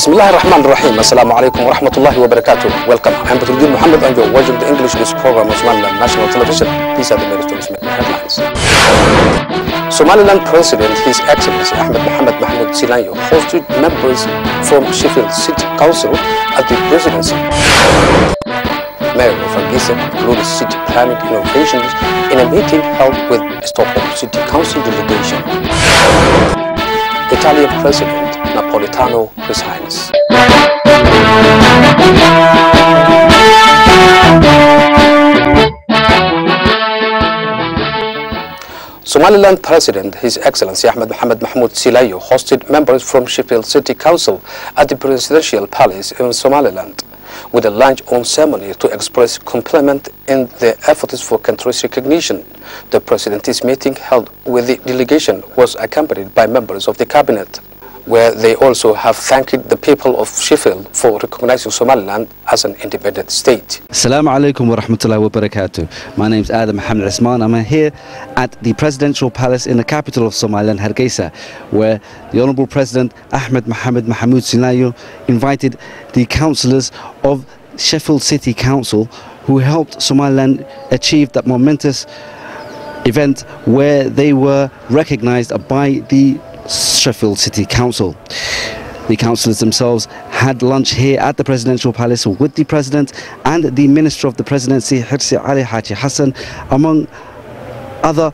بسم الله الرحمن الرحيم. السلام عليكم ورحمة الله وبركاته. Welcome. I'm Badruddin Mohammed and you're watching the English news program of Somaliland National Television. These are the latest news making headlines. Somaliland President, His Excellency Ahmed Mohamed Mahmoud Silanyo, hosted members from Sheffield City Council at the presidency. Mayor of Hargeisa included city planning innovations in a meeting held with Stockholm City Council delegation. Italian President Napolitano resigns. Somaliland President, His Excellency Ahmed Mohamed Mahmoud Silanyo, hosted members from Sheffield City Council at the Presidential Palace in Somaliland with a lunch-on ceremony to express compliment in the efforts for country's recognition. The President's meeting held with the delegation was accompanied by members of the cabinet, where they also have thanked the people of Sheffield for recognizing Somaliland as an independent state. Assalamu alaikum wa rahmatullahi wa barakatuh. My name is Adam Mohammed Isman. I'm here at the Presidential Palace in the capital of Somaliland, Hargeisa, where the Honourable President Ahmed Mohamed Mahmoud Silanyo invited the councillors of Sheffield City Council who helped Somaliland achieve that momentous event where they were recognized by the Sheffield City Council. The councillors themselves had lunch here at the Presidential Palace with the President and the Minister of the Presidency, Hirsi Ali Haji Hassan, among other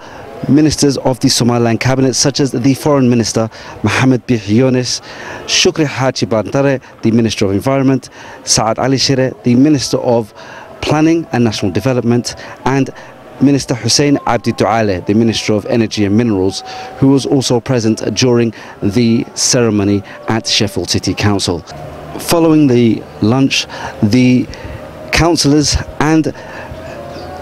ministers of the Somaliland cabinet, such as the Foreign Minister Mohammed Bih Yunus, Shukri Haji Bantare, the Minister of Environment, Saad Ali Shire, the Minister of Planning and National Development, and Minister Hussein Abdi Duale, the Minister of Energy and Minerals, who was also present during the ceremony at Sheffield City Council. Following the lunch, the councillors and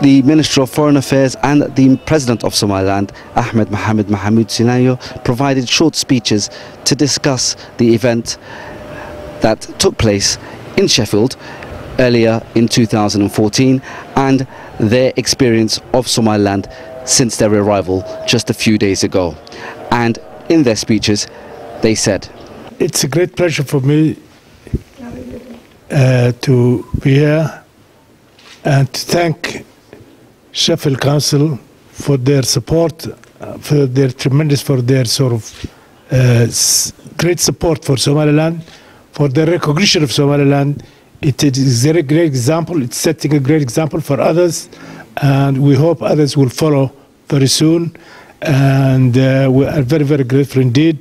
the Minister of Foreign Affairs and the President of Somaliland, Ahmed Mohamed Mahmoud Silanyo, provided short speeches to discuss the event that took place in Sheffield earlier in 2014 and their experience of Somaliland since their arrival just a few days ago. And in their speeches they said, "It's a great pleasure for me to be here and to thank Sheffield Council for their support, for their sort of great support for Somaliland, for the recognition of Somaliland. It is a great example. It's setting a great example for others, and we hope others will follow very soon. And we are very, very grateful indeed.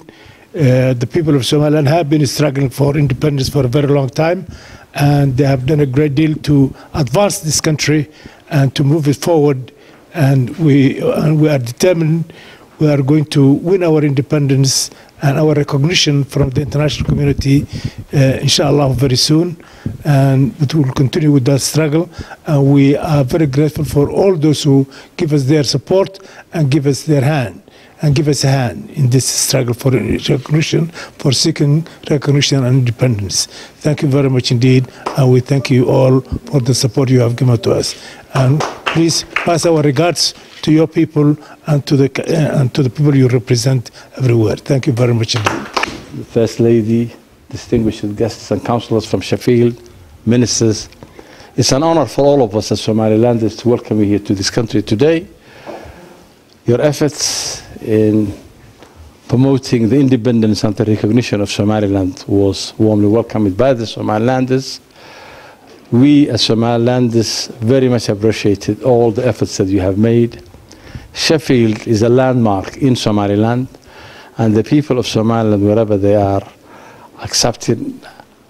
The people of Somaliland have been struggling for independence for a very long time, and they have done a great deal to advance this country and to move it forward. And we are determined we are going to win our independence and our recognition from the international community, inshallah, very soon. And it will continue with that struggle. And we are very grateful for all those who give us their support and give us their hand, and give us a hand in this struggle for recognition, for seeking recognition and independence. Thank you very much indeed, and we thank you all for the support you have given to us. And please pass our regards to your people and to the people you represent everywhere. Thank you very much indeed. The First Lady, distinguished guests and councillors from Sheffield, ministers, it's an honor for all of us as Somalilanders to welcome you here to this country today. Your efforts in promoting the independence and the recognition of Somaliland was warmly welcomed by the Somalilanders. We as Somalilanders very much appreciated all the efforts that you have made. Sheffield is a landmark in Somaliland, and the people of Somaliland, wherever they are, accepted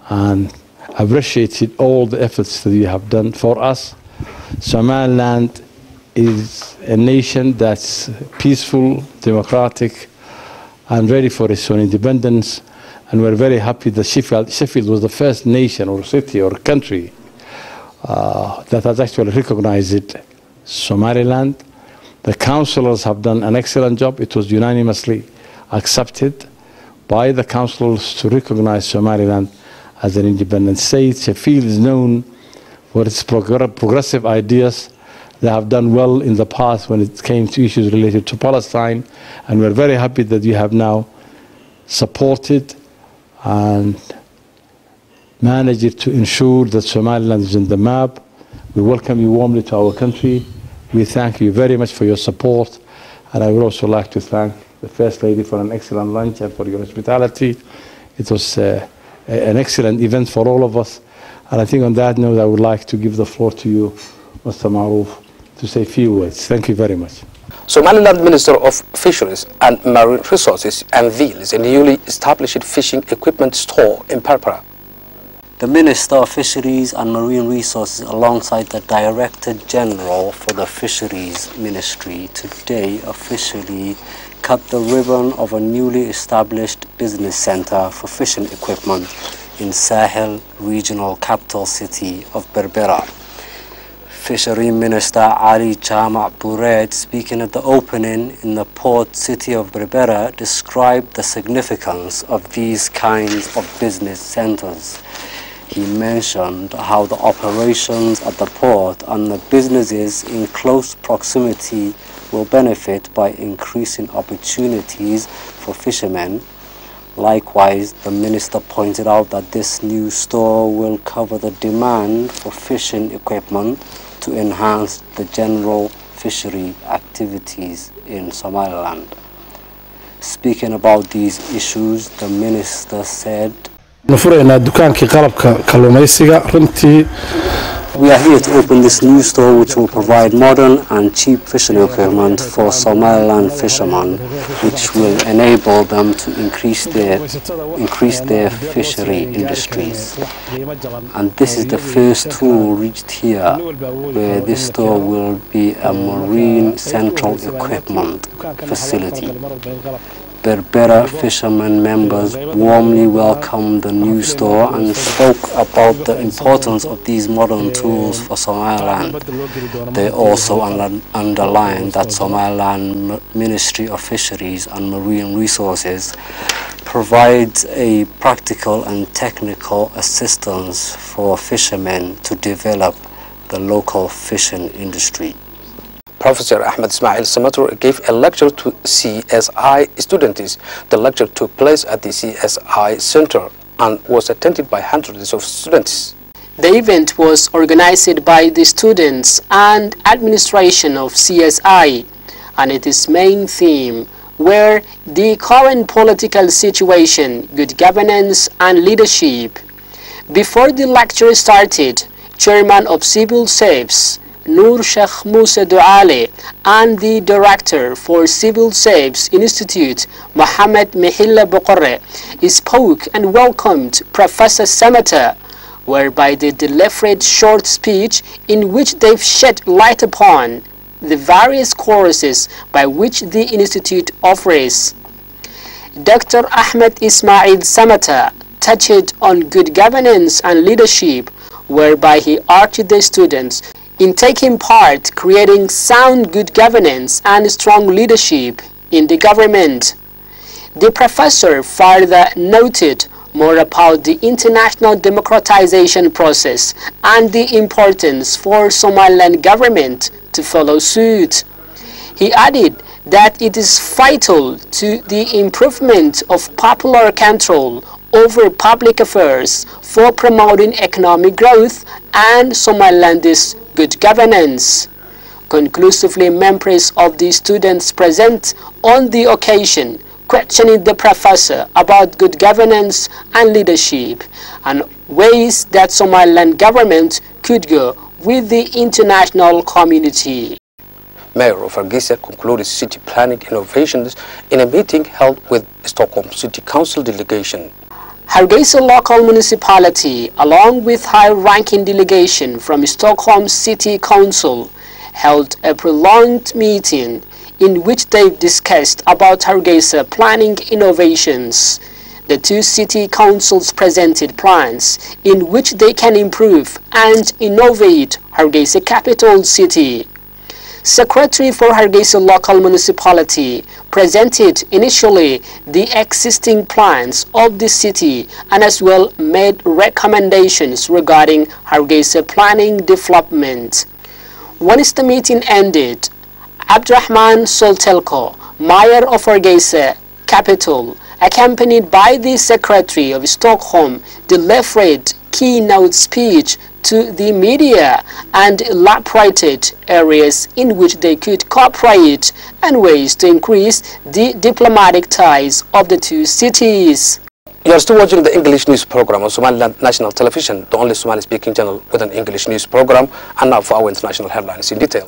and appreciated all the efforts that you have done for us. Somaliland is a nation that's peaceful, democratic, and ready for its own independence. And we're very happy that Sheffield was the first nation or city or country that has actually recognized Somaliland. The councillors have done an excellent job. It was unanimously accepted by the councillors to recognize Somaliland as an independent state. Sheffield is known for its progressive ideas. They have done well in the past when it came to issues related to Palestine, and we're very happy that you have now supported and managed to ensure that Somaliland is on the map. We welcome you warmly to our country. We thank you very much for your support. And I would also like to thank the First Lady for an excellent lunch and for your hospitality. It was an excellent event for all of us. And I think on that note, I would like to give the floor to you, Mr. Maruf, to say a few words. Thank you very much. Somaliland Minister of Fisheries and Marine Resources unveils a newly established fishing equipment store in Parpara. The Minister of Fisheries and Marine Resources, alongside the Director General for the Fisheries Ministry, today officially cut the ribbon of a newly established business center for fishing equipment in Sahel regional capital city of Berbera. Fishery Minister Ali Jama' Bured, speaking at the opening in the port city of Berbera, described the significance of these kinds of business centers. He mentioned how the operations at the port and the businesses in close proximity will benefit by increasing opportunities for fishermen. Likewise, the minister pointed out that this new store will cover the demand for fishing equipment to enhance the general fishery activities in Somaliland. Speaking about these issues, the minister said, we are here to open this new store which will provide modern and cheap fishing equipment for Somaliland fishermen, which will enable them to increase their fishery industries. And this is the first tool reached here, where this store will be a marine central equipment facility. Berbera fishermen members warmly welcomed the new store and spoke about the importance of these modern tools for Somaliland. They also underlined that Somaliland Ministry of Fisheries and Marine Resources provides a practical and technical assistance for fishermen to develop the local fishing industry. Professor Ahmed Ismail Samatur gave a lecture to CSI students. The lecture took place at the CSI Center and was attended by hundreds of students. The event was organized by the students and administration of CSI, and its main theme were the current political situation, good governance and leadership. Before the lecture started, Chairman of Civil Safes, Nur Sheikh Musa Duale, and the Director for Civil Safes Institute, Mohammed Mihilla Bokorre, spoke and welcomed Professor Samata, whereby they delivered short speech in which they shed light upon the various courses by which the Institute offers. Dr. Ahmed Ismail Samata touched on good governance and leadership, whereby he urged the students in taking part, creating sound good governance and strong leadership in the government. The professor further noted more about the international democratization process and the importance for Somaliland government to follow suit. He added that it is vital to the improvement of popular control over public affairs for promoting economic growth and Somaliland's good governance. Conclusively, members of the students present on the occasion questioning the professor about good governance and leadership and ways that Somaliland government could go with the international community. Mayor of Hargeisa concluded city planning innovations in a meeting held with Stockholm City Council delegation. Hargeisa local municipality, along with high-ranking delegation from Stockholm City Council, held a prolonged meeting in which they discussed about Hargeisa planning innovations. The two city councils presented plans in which they can improve and innovate Hargeisa capital city. Secretary for Hargeisa local municipality presented initially the existing plans of the city and as well made recommendations regarding Hargeisa planning development. Once the meeting ended, Abdurrahman Soltelko, Mayor of Hargeisa capital, accompanied by the Secretary of Stockholm, delivered keynote speech to the media and elaborated areas in which they could cooperate and ways to increase the diplomatic ties of the two cities. You are still watching the English news program on Somaliland National Television, the only Somali-speaking channel with an English news program. And now for our international headlines in detail.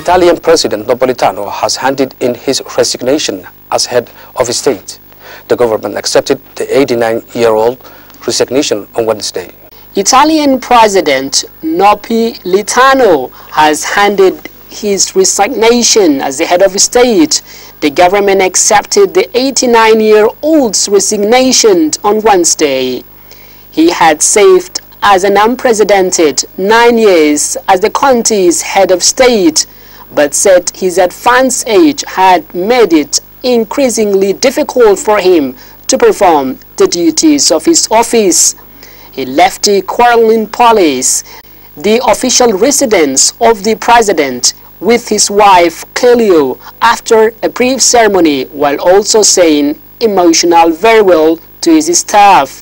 Italian President Napolitano has handed in his resignation as head of state. The government accepted the 89-year-old resignation on Wednesday. Italian President Napolitano has handed his resignation as the head of state. The government accepted the 89-year-old's resignation on Wednesday. He had served as an unprecedented 9 years as the country's head of state, but said his advanced age had made it increasingly difficult for him to perform the duties of his office. He left the Quarantine Palace, the official residence of the president, with his wife Cleo after a brief ceremony, while also saying emotional farewell to his staff.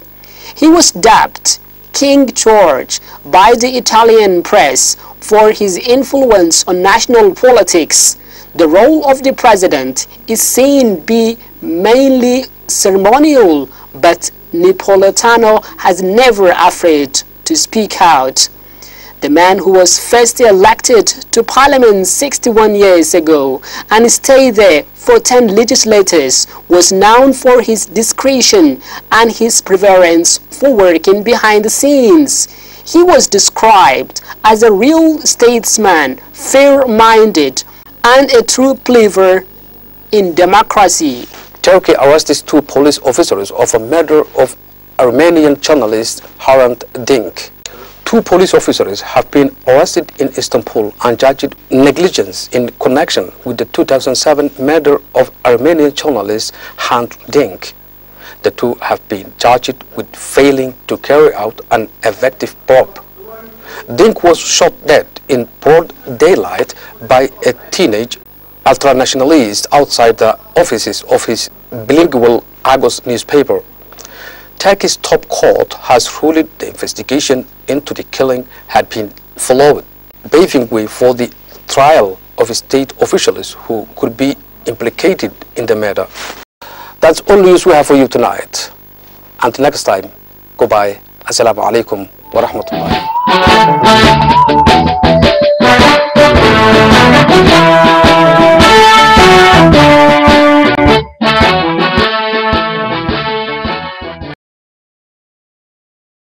He was dubbed King George by the Italian press for his influence on national politics. The role of the president is seen to be mainly ceremonial, but Napolitano has never afraid to speak out. The man who was first elected to parliament 61 years ago and stayed there for 10 legislatures was known for his discretion and his preference for working behind the scenes. He was described as a real statesman, fair-minded, and a true believer in democracy. Turkey arrested 2 police officers of a murder of Armenian journalist Hrant Dink. 2 police officers have been arrested in Istanbul and charged negligence in connection with the 2007 murder of Armenian journalist Hrant Dink. The 2 have been charged with failing to carry out an effective probe. Dink was shot dead in broad daylight by a teenage ultranationalist outside the offices of his bilingual Agos newspaper. Turkey's top court has ruled the investigation into the killing had been followed, paving way for the trial of state officials who could be implicated in the murder. That's all news we have for you tonight. Until next time, goodbye. Assalamu alaikum wa rahmatullahi.